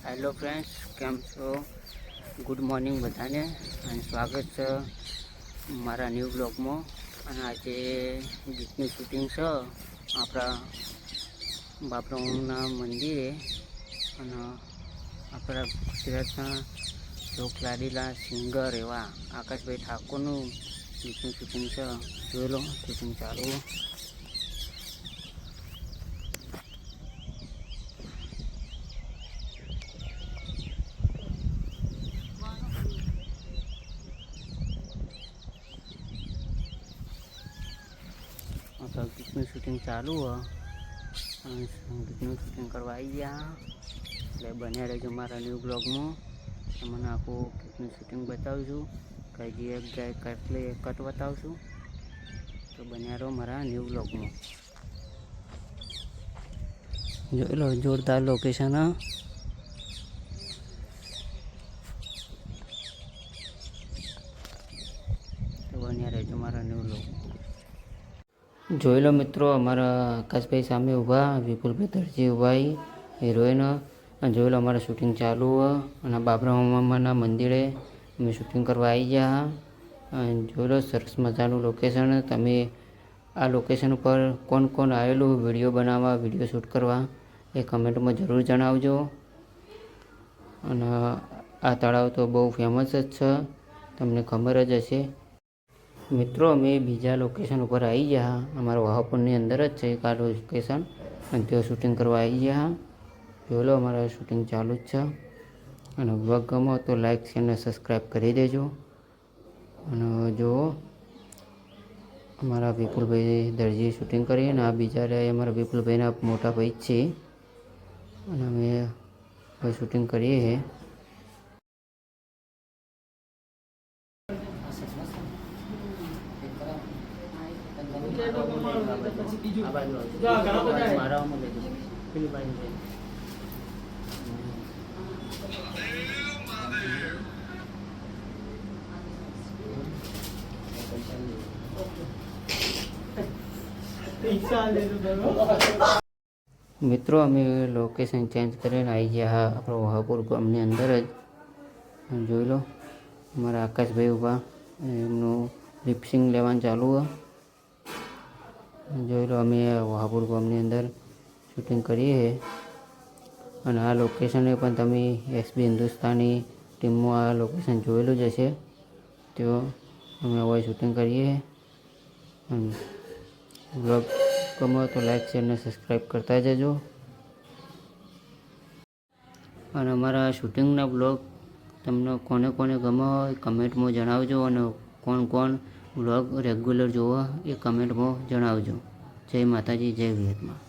Hello friends, કેમ છો? Good morning બધાને અને સ્વાગત છે મારા ન્યૂ બ્લોગમાં. અને આજે ગીતનું શૂટિંગ છે આપણા બાપરાઓના મંદિરે. અને આપણા ગુજરાતના લોકલાડીલા સિંગર એવા આકાશભાઈ ઠાકોરનું ગીતનું શૂટિંગ છે. જોઈ લો, શૂટિંગ ચાલુ. ગીતનું શૂટિંગ ચાલુ અને ગીતનું શૂટિંગ કરવા આવી ગયા. એટલે બન્યા રહેજો મારા ન્યૂ બ્લોગમાં. તમને આખું ગીતનું શૂટિંગ બતાવશું. કઈ એક ગાય કટ બતાવશું. તો બન્યા રહો મારા ન્યૂ બ્લોગમાં. જોઈ લો, જોરદાર લોકેશન. તો બન્યા રહેજો મારા ન્યૂ બ્લોગ. જોઈ લો મિત્રો, અમારા આકાશભાઈ સામે ઊભા, વિપુલભાઈ દરજી ઊભા, હિરોઈન. અને જોઈ લો, અમારા શૂટિંગ ચાલુ અને બાબરા મામાના મંદિરે અમે શૂટિંગ કરવા આવી ગયા. અને જોઈ લો, સરસ મજાનું લોકેશન. તમે આ લોકેશન ઉપર કોણ કોણ આવેલું વિડીયો બનાવવા, વિડીયો શૂટ કરવા એ કમેન્ટમાં જરૂર જણાવજો. અને આ તળાવ તો બહુ ફેમસ જ છે, તમને ખબર જ હશે. મિત્રો, અમે બીજા લોકેશન ઉપર આવી ગયા. અમારા વહાપુરની અંદર જ છે એક આ લોકેશન, અને ત્યાં શૂટિંગ કરવા આવી ગયા. જોઈ લો, અમારા શૂટિંગ ચાલુ જ છે. અને વ્લોગ ગમો તો લાઈક, શેર અને સબસ્ક્રાઈબ કરી દેજો. અને જુઓ, અમારા વિપુલભાઈ દરજી શૂટિંગ કરીએ ને આ બીજા રહ્યા અમારા વિપુલભાઈના મોટા ભાઈ જ છે. અને અમે શૂટિંગ કરીએ છીએ. મિત્રો, અમે લોકેશન ચેન્જ કરીને આવી ગયા આપણો વહાપુર ગામની અંદર જ. જોઈ લો, અમારા આકાશભાઈ ઊભા, એમનું લિપસિંગ લેવાનું ચાલુ હોય. જોઈ લો, અમે વહાપુર ગામની અંદર શૂટિંગ કરીએ. અને આ લોકેશને પણ તમે એસબી હિન્દુસ્તાની ટીમમાં આ લોકેશન જોયેલું જ હશે. તો અમે હવે શૂટિંગ કરીએ. અને બ્લોગ ગમે તો લાઈક, શેર અને સબસ્ક્રાઈબ કરતા જજો. અને અમારા શૂટિંગના બ્લોગ તમને કોને કોને ગમે હોય કમેન્ટમાં જણાવજો. અને કોણ કોણ બ્લોગ રેગ્યુલર જોવો એ કમેન્ટમાં જણાવજો. જય માતાજી, જય વિહતમાં.